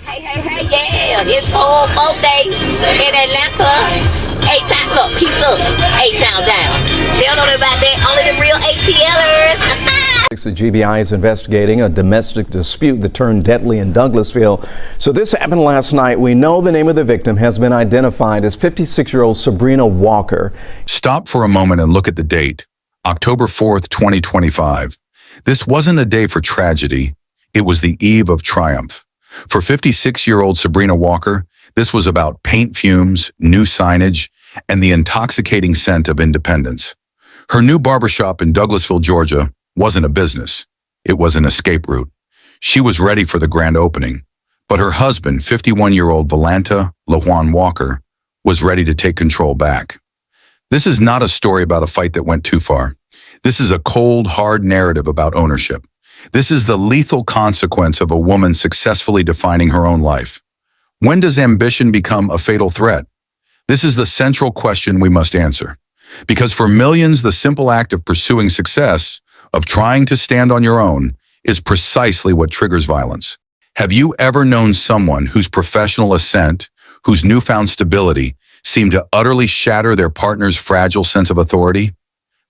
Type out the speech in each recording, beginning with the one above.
Hey, yeah, it's four days in Atlanta. A-Town, look, peace up, A-Town down. They don't know about that, only the real ATLers. The GBI is investigating a domestic dispute that turned deadly in Douglasville. So this happened last night. We know the name of the victim has been identified as 56-year-old Sabrina Walker. Stop for a moment and look at the date, October 4th, 2025. This wasn't a day for tragedy. It was the eve of triumph. For 56-year-old Sabrina Walker, this was about paint fumes, new signage, and the intoxicating scent of independence. Her new barbershop in Douglasville, Georgia, wasn't a business. It was an escape route. She was ready for the grand opening, but her husband, 51-year-old Volanta Walker, was ready to take control back. This is not a story about a fight that went too far. This is a cold, hard narrative about ownership. This is the lethal consequence of a woman successfully defining her own life. When does ambition become a fatal threat? This is the central question we must answer. Because for millions, the simple act of pursuing success, of trying to stand on your own, is precisely what triggers violence. Have you ever known someone whose professional ascent, whose newfound stability, seemed to utterly shatter their partner's fragile sense of authority?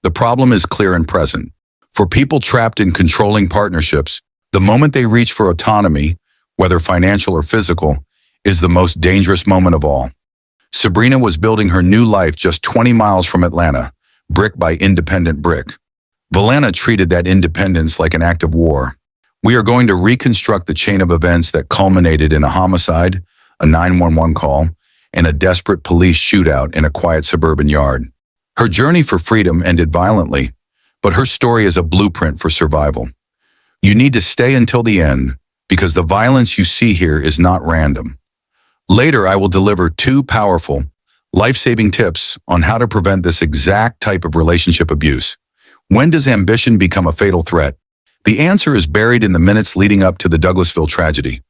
The problem is clear and present. For people trapped in controlling partnerships, the moment they reach for autonomy, whether financial or physical, is the most dangerous moment of all. Sabrina was building her new life just 20 miles from Atlanta, brick by independent brick. Volanta treated that independence like an act of war. We are going to reconstruct the chain of events that culminated in a homicide, a 911 call, and a desperate police shootout in a quiet suburban yard. Her journey for freedom ended violently, but her story is a blueprint for survival. You need to stay until the end, because the violence you see here is not random. Later, I will deliver 2 powerful, life-saving tips on how to prevent this exact type of relationship abuse. When does ambition become a fatal threat? The answer is buried in the minutes leading up to the Douglasville tragedy.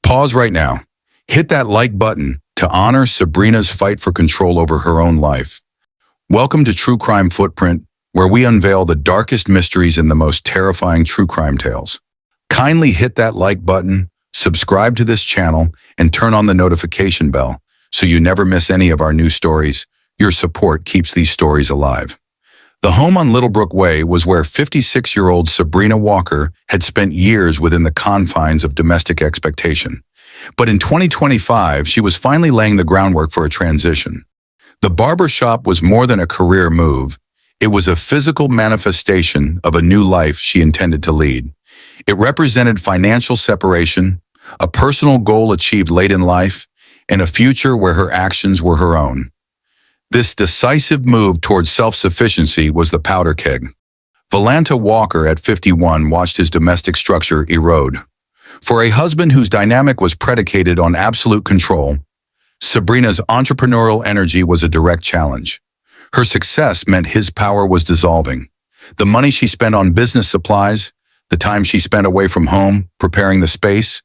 Pause right now. Hit that like button to honor Sabrina's fight for control over her own life. Welcome to True Crime Footprint, where we unveil the darkest mysteries and the most terrifying true crime tales. Kindly hit that like button, subscribe to this channel, and turn on the notification bell so you never miss any of our new stories. Your support keeps these stories alive. The home on Littlebrook Way was where 56-year-old Sabrina Walker had spent years within the confines of domestic expectation. But in 2025, she was finally laying the groundwork for a transition. The barber shop was more than a career move. It was a physical manifestation of a new life she intended to lead. It represented financial separation, a personal goal achieved late in life, and a future where her actions were her own. This decisive move towards self-sufficiency was the powder keg. Volanta Walker, at 51, watched his domestic structure erode. For a husband whose dynamic was predicated on absolute control, Sabrina's entrepreneurial energy was a direct challenge. Her success meant his power was dissolving. The money she spent on business supplies, the time she spent away from home, preparing the space,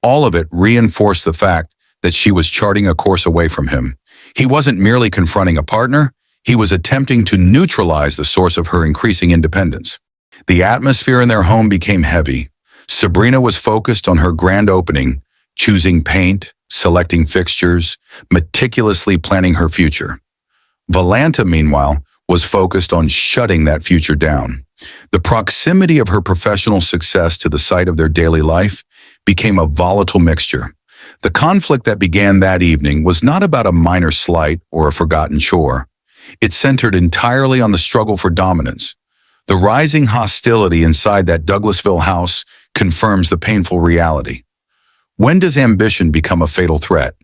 all of it reinforced the fact that she was charting a course away from him. He wasn't merely confronting a partner, he was attempting to neutralize the source of her increasing independence. The atmosphere in their home became heavy. Sabrina was focused on her grand opening, choosing paint, selecting fixtures, meticulously planning her future. Volanta, meanwhile, was focused on shutting that future down. The proximity of her professional success to the site of their daily life became a volatile mixture. The conflict that began that evening was not about a minor slight or a forgotten chore. It centered entirely on the struggle for dominance. The rising hostility inside that Douglasville house confirms the painful reality. When does ambition become a fatal threat?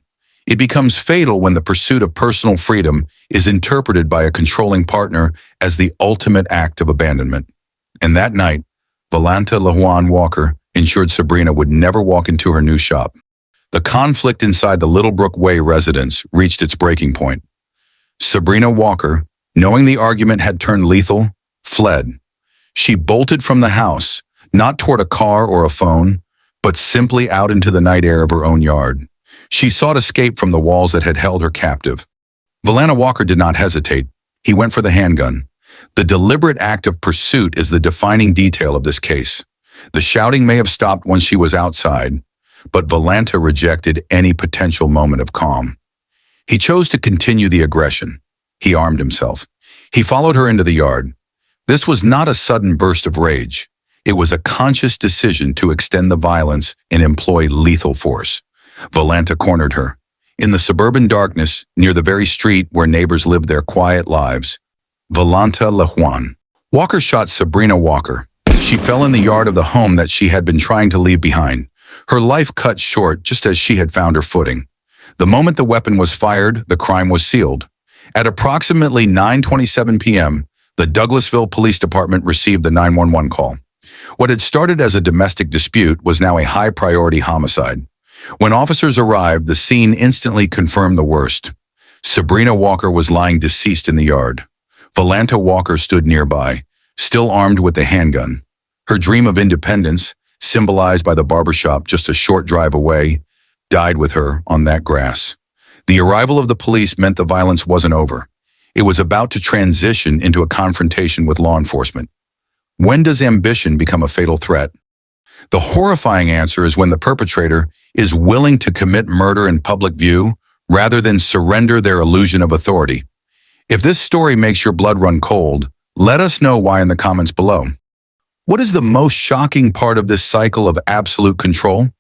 It becomes fatal when the pursuit of personal freedom is interpreted by a controlling partner as the ultimate act of abandonment. And that night, Volanta Walker ensured Sabrina would never walk into her new shop. The conflict inside the Littlebrook Way residence reached its breaking point. Sabrina Walker, knowing the argument had turned lethal, fled. She bolted from the house, not toward a car or a phone, but simply out into the night air of her own yard. She sought escape from the walls that had held her captive. Volanta Walker did not hesitate. He went for the handgun. The deliberate act of pursuit is the defining detail of this case. The shouting may have stopped when she was outside, but Volanta rejected any potential moment of calm. He chose to continue the aggression. He armed himself. He followed her into the yard. This was not a sudden burst of rage. It was a conscious decision to extend the violence and employ lethal force. Volanta cornered her. In the suburban darkness, near the very street where neighbors lived their quiet lives, Volanta La Juan. Walker shot Sabrina Walker. She fell in the yard of the home that she had been trying to leave behind. Her life cut short just as she had found her footing. The moment the weapon was fired, the crime was sealed. At approximately 9:27 p.m., the Douglasville Police Department received the 911 call. What had started as a domestic dispute was now a high-priority homicide. When officers arrived, the scene instantly confirmed the worst. Sabrina Walker was lying deceased in the yard. Volanta Walker stood nearby, still armed with the handgun. Her dream of independence, symbolized by the barbershop just a short drive away, died with her on that grass. The arrival of the police meant the violence wasn't over. It was about to transition into a confrontation with law enforcement. When does ambition become a fatal threat? The horrifying answer is when the perpetrator is willing to commit murder in public view rather than surrender their illusion of authority. If this story makes your blood run cold, let us know why in the comments below. What is the most shocking part of this cycle of absolute control?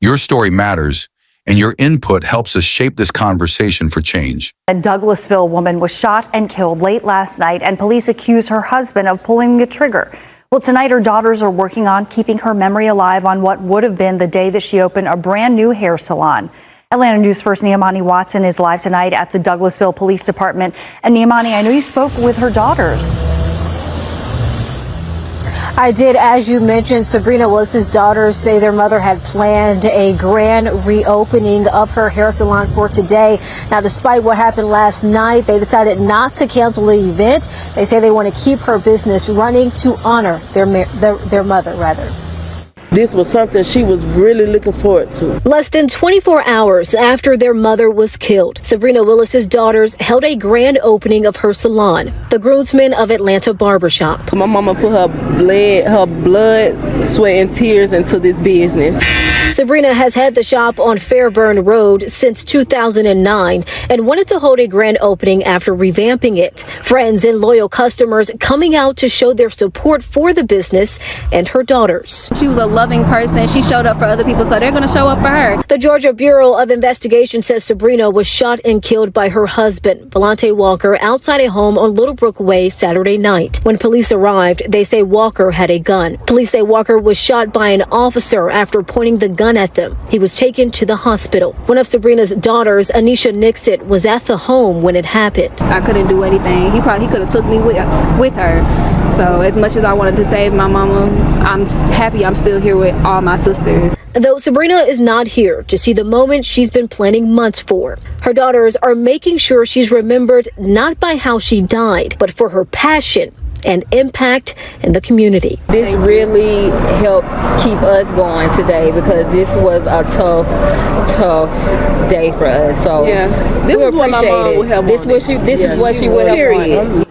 Your story matters, and your input helps us shape this conversation for change. A Douglasville woman was shot and killed late last night, and police accuse her husband of pulling the trigger. Well, tonight her daughters are working on keeping her memory alive on what would have been the day that she opened a brand new hair salon. Atlanta News First Niamani Watson is live tonight at the Douglasville Police Department. And Niamani, I know you spoke with her daughters. I did. As you mentioned, Sabrina Williams' daughters say their mother had planned a grand reopening of her hair salon for today. Now, despite what happened last night, they decided not to cancel the event. They say they want to keep her business running to honor their mother. This was something she was really looking forward to. Less than 24 hours after their mother was killed, Sabrina Williams' daughters held a grand opening of her salon, the Groomsmen of Atlanta Barbershop. My mama put her blood, sweat, and tears into this business. Sabrina has had the shop on Fairburn Road since 2009 and wanted to hold a grand opening after revamping it. Friends and loyal customers coming out to show their support for the business and her daughters. She was a loving person. She showed up for other people, so they're going to show up for her. The Georgia Bureau of Investigation says Sabrina was shot and killed by her husband, Volanta Walker, outside a home on Little Brook Way Saturday night. When police arrived, they say Walker had a gun. Police say Walker was shot by an officer after pointing the gun at them. He was taken to the hospital. One of Sabrina's daughters, Anisha Nixit, was at the home when it happened. I couldn't do anything. He could have took me with her. So as much as I wanted to save my mama, I'm happy I'm still here with all my sisters. Though Sabrina is not here to see the moment she's been planning months for. Her daughters are making sure she's remembered not by how she died, but for her passion and impact in the community. This really helped keep us going today because this was a tough day for us. So yeah, we appreciate it. This is what she would have wanted.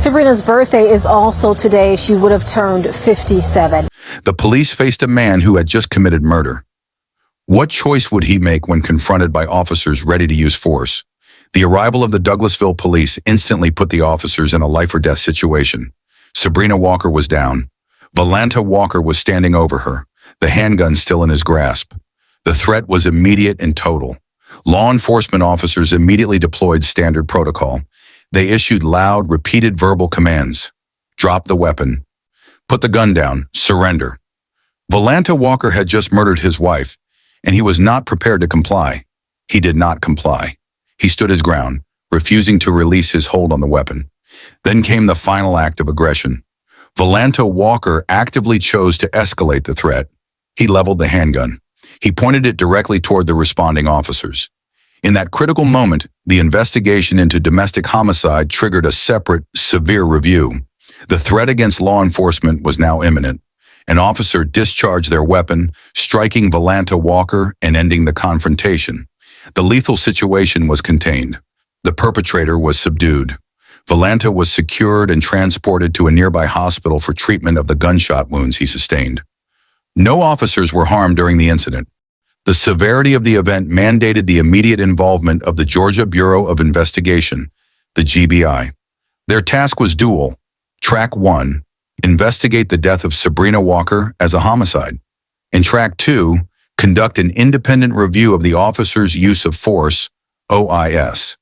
Sabrina's birthday is also today. She would have turned 57. The police faced a man who had just committed murder. What choice would he make when confronted by officers ready to use force? The arrival of the Douglasville police instantly put the officers in a life-or-death situation. Sabrina Walker was down. Volanta Walker was standing over her, the handgun still in his grasp. The threat was immediate and total. Law enforcement officers immediately deployed standard protocol. They issued loud, repeated verbal commands. Drop the weapon. Put the gun down. Surrender. Volanta Walker had just murdered his wife, and he was not prepared to comply. He did not comply. He stood his ground, refusing to release his hold on the weapon. Then came the final act of aggression. Volanta Walker actively chose to escalate the threat. He leveled the handgun. He pointed it directly toward the responding officers. In that critical moment, the investigation into domestic homicide triggered a separate, severe review. The threat against law enforcement was now imminent. An officer discharged their weapon, striking Volanta Walker and ending the confrontation. The lethal situation was contained. The perpetrator was subdued. Volanta was secured and transported to a nearby hospital for treatment of the gunshot wounds he sustained. No officers were harmed during the incident. The severity of the event mandated the immediate involvement of the Georgia Bureau of Investigation, the GBI. Their task was dual. Track 1, investigate the death of Sabrina Walker as a homicide. And Track 2, conduct an independent review of the officer's use of force, OIS.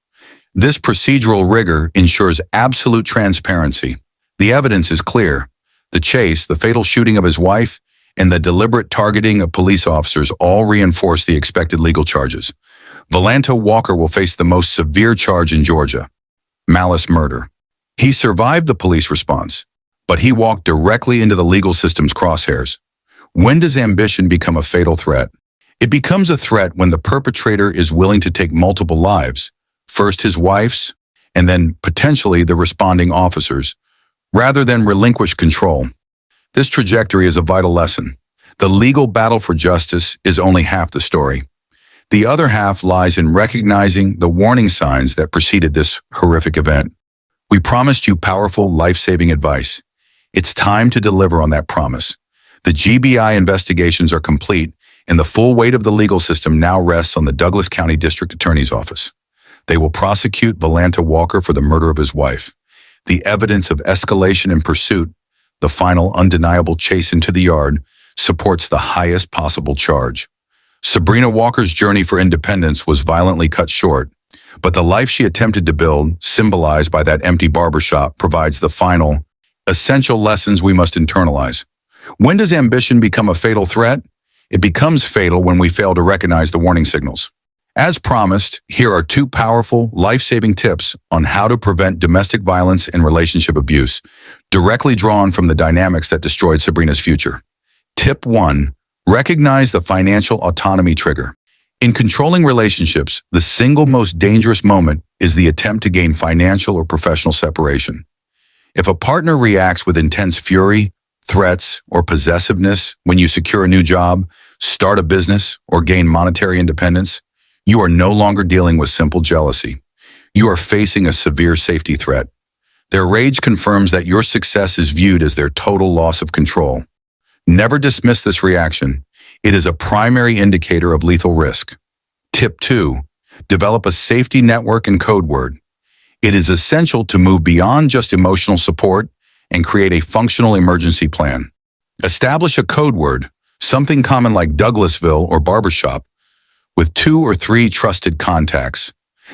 This procedural rigor ensures absolute transparency. The evidence is clear. The chase, the fatal shooting of his wife, and the deliberate targeting of police officers all reinforce the expected legal charges. Volanta Walker will face the most severe charge in Georgia, malice murder. He survived the police response, but he walked directly into the legal system's crosshairs. When does ambition become a fatal threat? It becomes a threat when the perpetrator is willing to take multiple lives, first his wife's, and then potentially the responding officers, rather than relinquish control. This trajectory is a vital lesson. The legal battle for justice is only half the story. The other half lies in recognizing the warning signs that preceded this horrific event. We promised you powerful, life-saving advice. It's time to deliver on that promise. The GBI investigations are complete, and the full weight of the legal system now rests on the Douglas County District Attorney's Office. They will prosecute Volanta Walker for the murder of his wife. The evidence of escalation and pursuit, the final undeniable chase into the yard, supports the highest possible charge. Sabrina Walker's journey for independence was violently cut short, but the life she attempted to build, symbolized by that empty barbershop, provides the final, essential lessons we must internalize. When does ambition become a fatal threat? It becomes fatal when we fail to recognize the warning signals. As promised, here are 2 powerful, life-saving tips on how to prevent domestic violence and relationship abuse, directly drawn from the dynamics that destroyed Sabrina's future. Tip 1. Recognize the financial autonomy trigger. In controlling relationships, the single most dangerous moment is the attempt to gain financial or professional separation. If a partner reacts with intense fury, threats, or possessiveness when you secure a new job, start a business, or gain monetary independence, you are no longer dealing with simple jealousy. You are facing a severe safety threat. Their rage confirms that your success is viewed as their total loss of control. Never dismiss this reaction. It is a primary indicator of lethal risk. Tip 2. Develop a safety network and code word. It is essential to move beyond just emotional support and create a functional emergency plan. Establish a code word, something common like Douglasville or barbershop, with 2 or 3 trusted contacts.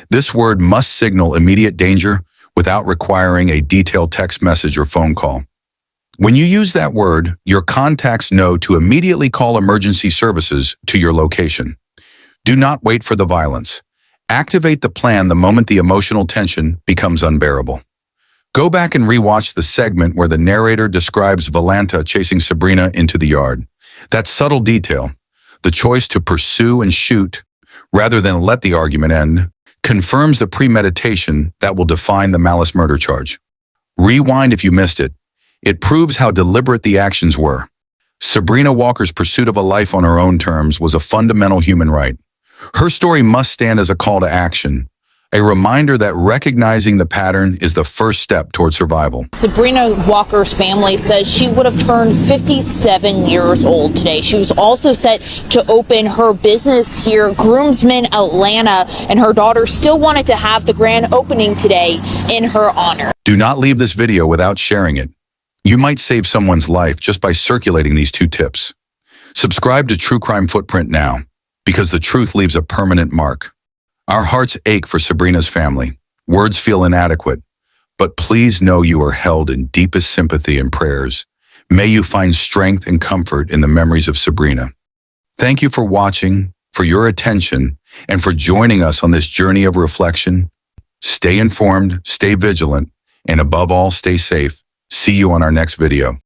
This word must signal immediate danger without requiring a detailed text message or phone call. When you use that word, your contacts know to immediately call emergency services to your location. Do not wait for the violence. Activate the plan the moment the emotional tension becomes unbearable. Go back and rewatch the segment where the narrator describes Volanta chasing Sabrina into the yard. That subtle detail, the choice to pursue and shoot rather than let the argument end, confirms the premeditation that will define the malice murder charge. Rewind if you missed it. It proves how deliberate the actions were. Sabrina Walker's pursuit of a life on her own terms was a fundamental human right. Her story must stand as a call to action, a reminder that recognizing the pattern is the first step toward survival. Sabrina Walker's family says she would have turned 57 years old today. She was also set to open her business here, Groomsman Atlanta, and her daughter still wanted to have the grand opening today in her honor. Do not leave this video without sharing it. You might save someone's life just by circulating these 2 tips. Subscribe to True Crime Footprint now, because the truth leaves a permanent mark. Our hearts ache for Sabrina's family. Words feel inadequate, but please know you are held in deepest sympathy and prayers. May you find strength and comfort in the memories of Sabrina. Thank you for watching, for your attention, and for joining us on this journey of reflection. Stay informed, stay vigilant, and above all, stay safe. See you on our next video.